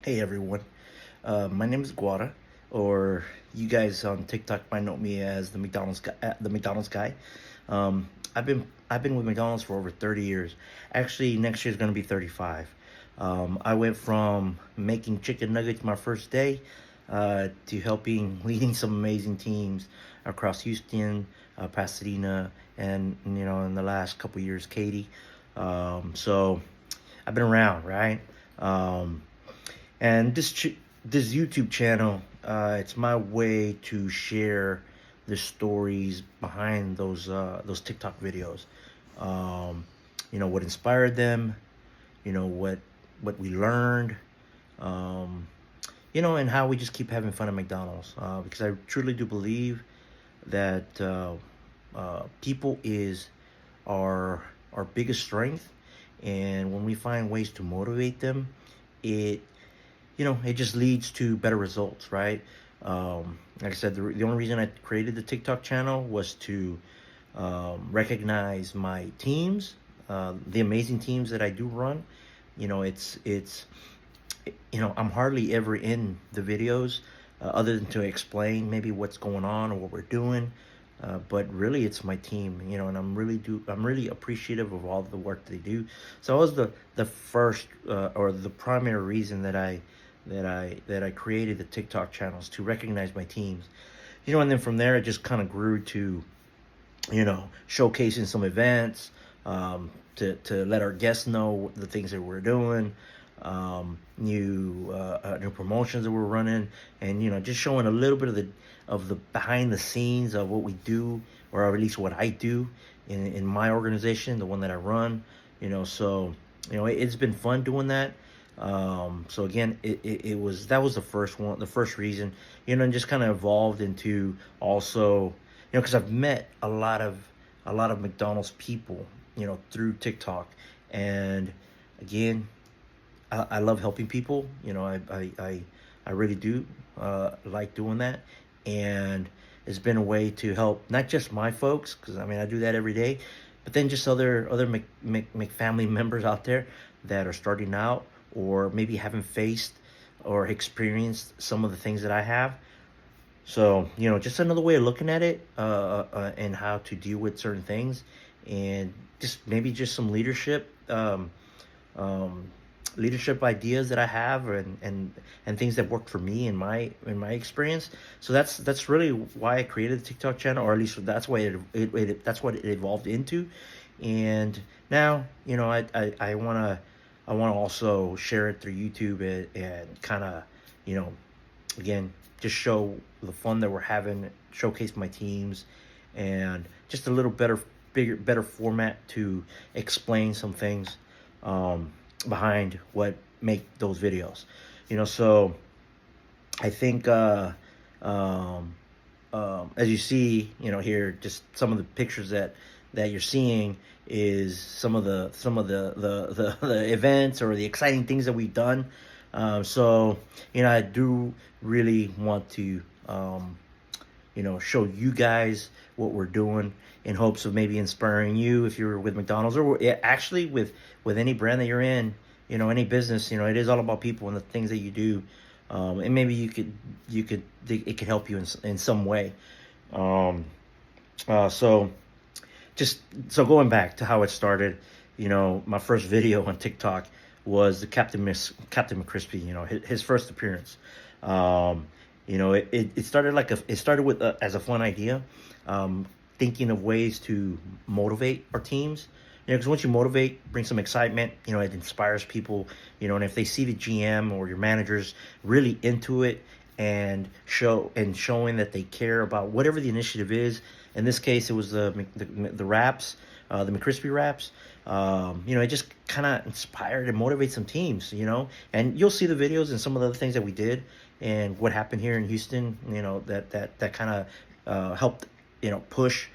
Hey everyone, my name is Guara, or you guys on TikTok might know me as the McDonald's guy. I've been with McDonald's for over 30 years. Actually, next year is gonna be 35. I went from making chicken nuggets my first day to helping leading some amazing teams across Houston, Pasadena, and in the last couple years, Katy. So I've been around, right? Um, and this YouTube channel, it's my way to share the stories behind those TikTok videos. Um, what inspired them. What we learned. Um, and how we just keep having fun at McDonald's. Because I truly do believe that people is our biggest strength, and when we find ways to motivate them, it it just leads to better results, right? Like I said, the only reason I created the TikTok channel was to recognize my teams, the amazing teams that I do run. I'm hardly ever in the videos, other than to explain maybe what's going on or what we're doing. But really, it's my team, and I'm really appreciative of all the work they do. So that was the first, or the primary reason that I created the TikTok channels, to recognize my teams. And then from there it just kind of grew to, showcasing some events, to let our guests know the things that we're doing, new promotions that we're running, and just showing a little bit of the behind the scenes of what we do, or at least what I do in my organization, the one that I run. So it's been fun doing that. So again, it was that was the first one, the first reason, and just kind of evolved into also, because I've met a lot of McDonald's people, through TikTok, and again, I love helping people. I really do like doing that, and it's been a way to help not just my folks, because I mean I do that every day, but then just other McFamily members out there that are starting out, or maybe haven't faced or experienced some of the things that I have. So, just another way of looking at it, and how to deal with certain things, and just maybe just some um, leadership ideas that I have, and things that worked for me in my experience. So that's really why I created the TikTok channel, or at least that's why that's what it evolved into. And now, I want to also share it through YouTube, and kind of, you know, again, just show the fun that we're having, showcase my teams, and just a little better format to explain some things, behind what make those videos. So I think, as you see, here, just some of the pictures that you're seeing is some of the events or the exciting things that we've done. So I do really want to, show you guys what we're doing, in hopes of maybe inspiring you if you're with McDonald's, or actually with any brand that you're in, any business. It is all about people and the things that you do, and maybe it could help you in some way. Um, so just so going back to how it started, my first video on TikTok was the Captain McCrispy. His first appearance. It started with as a fun idea, thinking of ways to motivate our teams. Because once you motivate, bring some excitement, it inspires people, and if they see the GM or your managers really into it, and showing that they care about whatever the initiative is. In this case, it was the wraps, the McCrispy wraps. It just kind of inspired and motivated some teams. And you'll see the videos and some of the other things that we did, and what happened here in Houston. That kind of helped, push,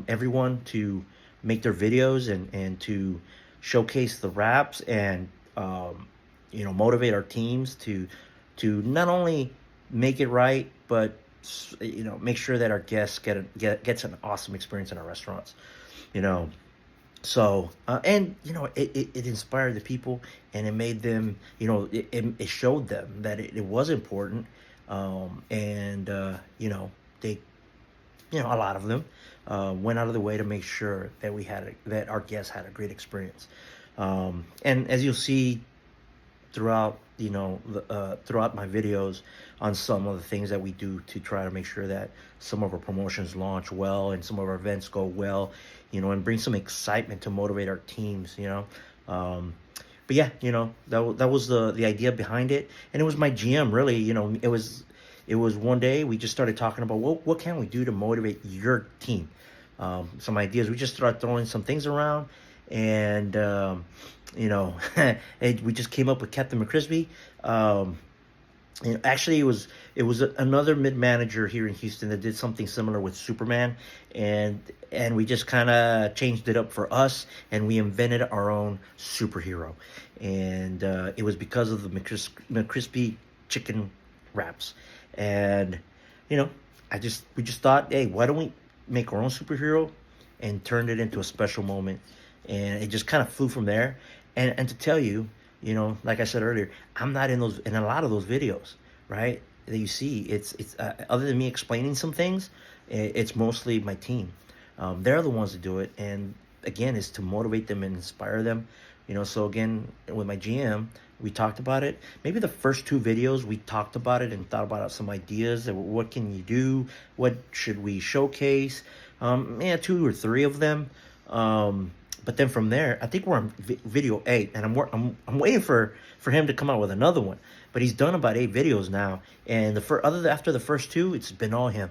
everyone to make their videos, and to showcase the wraps, and motivate our teams to not only make it right, but make sure that our guests gets an awesome experience in our restaurants. You know, So and it inspired the people, and it made them, it showed them that it was important. And they, a lot of them went out of the way to make sure that that our guests had a great experience. And as you'll see throughout, throughout my videos, on some of the things that we do to try to make sure that some of our promotions launch well and some of our events go well, and bring some excitement to motivate our teams. But yeah, that was the idea behind it, and it was my GM really. It was one day we just started talking about what can we do to motivate your team. Some ideas. We just started throwing some things around, and we just came up with Captain McCrispy. Actually, it was another mid manager here in Houston that did something similar with Superman, and we just kind of changed it up for us, and we invented our own superhero, and it was because of the McCrispy chicken wraps, and we just thought, hey, why don't we make our own superhero, and turned it into a special moment, and it just kind of flew from there, and to tell you. Like I said earlier, I'm not in a lot of those videos, right? That you see, it's other than me explaining some things, it's mostly my team. They're the ones that do it, and again, it's to motivate them and inspire them. So again, with my GM, we talked about it. Maybe the first two videos we talked about it and thought about some ideas that what can you do, what should we showcase? Yeah, two or three of them. But then from there, I think we're on video 8, and I'm waiting for him to come out with another one. But he's done about 8 videos now, and after the first 2, it's been all him,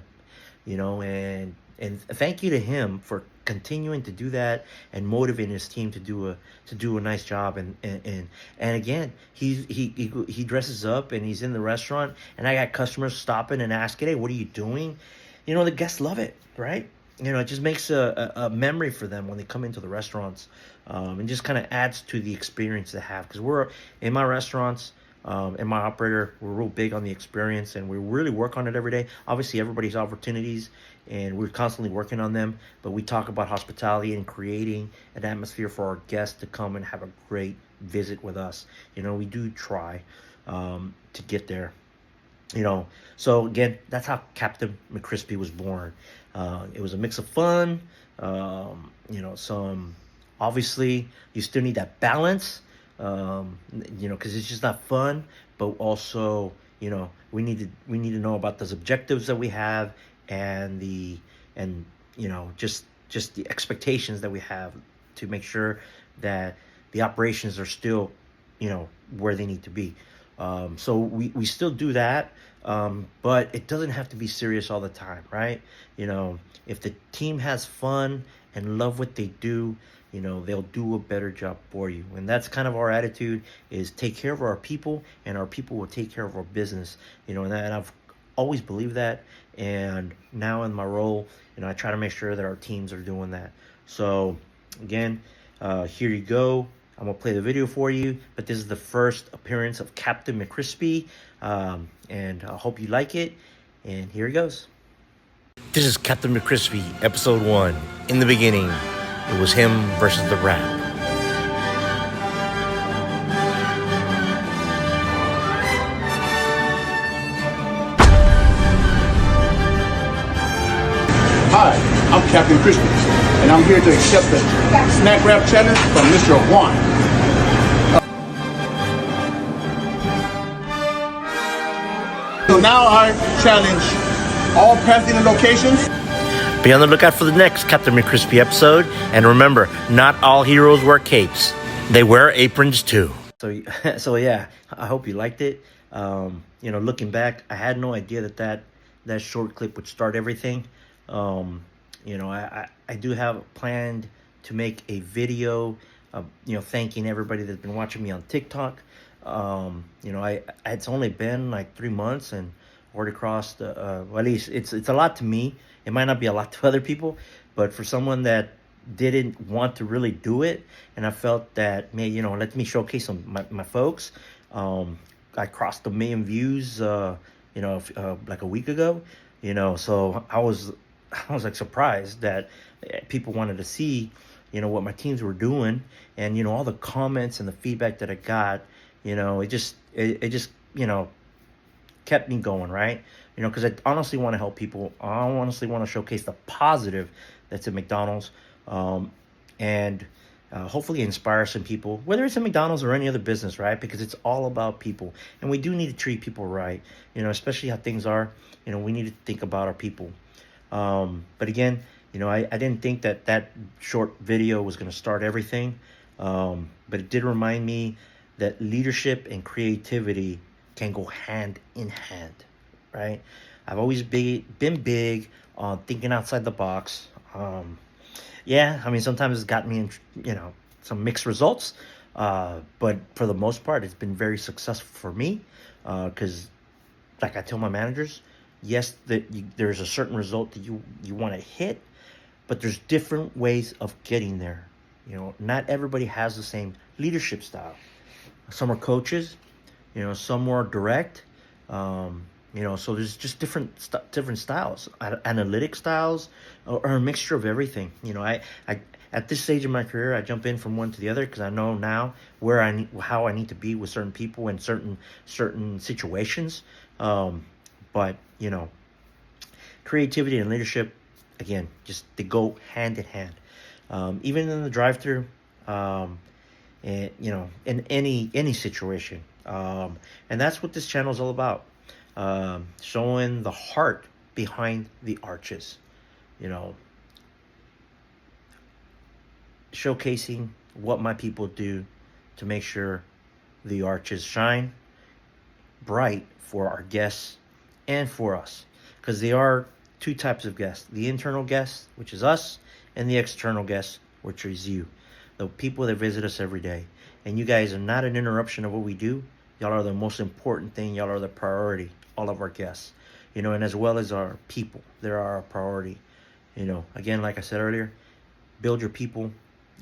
and thank you to him for continuing to do that and motivating his team to do a nice job. And again, he dresses up and he's in the restaurant, and I got customers stopping and asking, hey, what are you doing? The guests love it, right? It just makes a memory for them when they come into the restaurants, and just kind of adds to the experience they have. Because we're in my restaurants, and my operator, we're real big on the experience, and we really work on it every day. Obviously, everybody's opportunities, and we're constantly working on them. But we talk about hospitality and creating an atmosphere for our guests to come and have a great visit with us. We do try to get there. So again, that's how Captain McCrispy was born. It was a mix of fun, some, obviously you still need that balance, because it's just not fun, but also, we need to know about those objectives that we have, and just the expectations that we have to make sure that the operations are still, where they need to be. So we still do that, but it doesn't have to be serious all the time, right? If the team has fun and love what they do, they'll do a better job for you. And that's kind of our attitude, is take care of our people, and our people will take care of our business. And I've always believed that. And now in my role, I try to make sure that our teams are doing that. So again, here you go. I'm going to play the video for you, but this is the first appearance of Captain McCrispy, and I hope you like it, and here it goes. This is Captain McCrispy, episode 1. In the beginning, it was him versus the rap. Hi, I'm Captain McCrispy's, and I'm here to accept the snack wrap challenge from Mr. Juan. So now I challenge all Pasadena locations. Be on the lookout for the next Captain McCrispy episode, and remember, not all heroes wear capes; they wear aprons too. So yeah, I hope you liked it. Looking back, I had no idea that short clip would start everything. I do have planned to make a video, thanking everybody that's been watching me on TikTok. It's only been like 3 months, and already crossed, well, at least it's a lot to me. It might not be a lot to other people, but for someone that didn't want to really do it, and I felt that, let me showcase my folks. I crossed 1 million views, like a week ago, so I was like surprised that people wanted to see what my teams were doing, and all the comments and the feedback that I got, it just kept me going, right? Because I honestly want to help people. I honestly want to showcase the positive that's at McDonald's, and hopefully inspire some people, whether it's at McDonald's or any other business, right? Because it's all about people, and we do need to treat people right, especially how things are. We need to think about our people. But again, I didn't think that short video was going to start everything, but it did remind me that leadership and creativity can go hand in hand, right? I've always been big on thinking outside the box. Sometimes it's got me in, some mixed results, but for the most part, it's been very successful for me, because, like I tell my managers, yes, there's a certain result that you want to hit, but there's different ways of getting there. Not everybody has the same leadership style. Some are coaches, some more direct, so there's just different styles, analytic styles, or a mixture of everything. I at this stage of my career, I jump in from one to the other because I know now how I need to be with certain people in certain situations. But creativity and leadership, again, just they go hand in hand. Even in the drive-through, and in any situation, and that's what this channel is all about. Showing the heart behind the arches, showcasing what my people do to make sure the arches shine bright for our guests and for us, because there are two types of guests: the internal guests, which is us, and the external guests, which is you, the people that visit us every day. And you guys are not an interruption of what we do. Y'all are the most important thing. Y'all are the priority. All of our guests, and as well as our people, they're our priority. Again, like I said earlier, build your people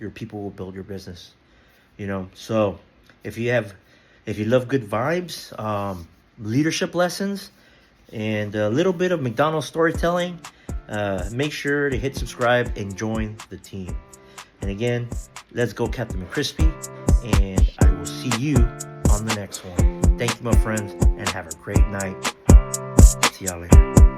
will build your business. So if you love good vibes, leadership lessons, and a little bit of McDonald's storytelling, make sure to hit subscribe and join the team. And again, let's go Captain McCrispy, and I will see you on the next one. Thank you, my friends, and have a great night. See y'all later.